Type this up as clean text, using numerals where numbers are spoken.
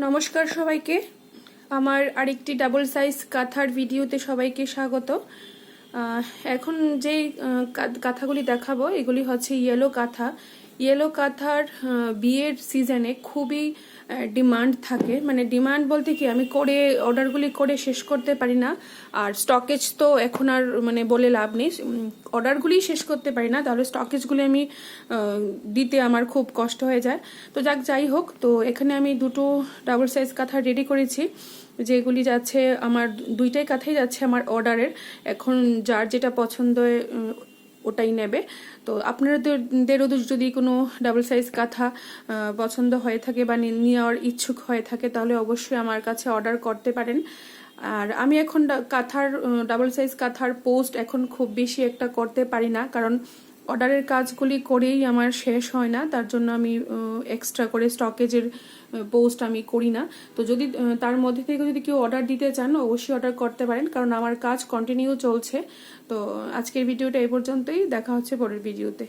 নমস্কার সবাইকে। আমার আরেকটি ডাবল সাইজ কাঁথার ভিডিওতে সবাইকে স্বাগত। এখন যেই কাঁথাগুলি দেখাবো এগুলি হচ্ছে ইয়েলো কাঁথা। ইয়েলো কাঁথার বিয়ের সিজনে খুবই ডিমান্ড থাকে, মানে ডিমান্ড বলতে কি আমি অর্ডারগুলি করে শেষ করতে পারি না। আর স্টকেজ তো এখন আর মানে বলে লাভ নেই, অর্ডারগুলি শেষ করতে পারি না, তাহলে স্টকেজগুলি আমি দিতে আমার খুব কষ্ট হয়ে যায়। তো যাই হোক, তো এখানে আমি দুটো ডাবল সাইজ কাঁথা রেডি করেছি, যেগুলি যাচ্ছে আমার দুইটাই কাঁথাই যাচ্ছে আমার অর্ডারের। এখন যার যেটা পছন্দ ওটাই নেবে। তো আপনাদেরও যদি কোনো ডাবল সাইজ কাঁথা পছন্দ হয়ে থাকে বা নেওয়ার ইচ্ছুক হয়ে থাকে তাহলে অবশ্যই আমার কাছে অর্ডার করতে পারেন। আর আমি এখন ডাবল সাইজ কাঁথার পোস্ট এখন খুব বেশি একটা করতে পারি না, কারণ অর্ডারের কাজগুলি করেই আমার শেষ হয় না, তার জন্য আমি এক্সট্রা করে স্টকেজের পোস্ট আমি করি না। তো যদি তার মধ্যে থেকে যদি কেউ অর্ডার দিতে চান অবশ্যই অর্ডার করতে পারেন, কারণ আমার কাজ কন্টিনিউ চলছে। তো আজকের ভিডিওটা এই পর্যন্তই, দেখা হচ্ছে পরের ভিডিওতে।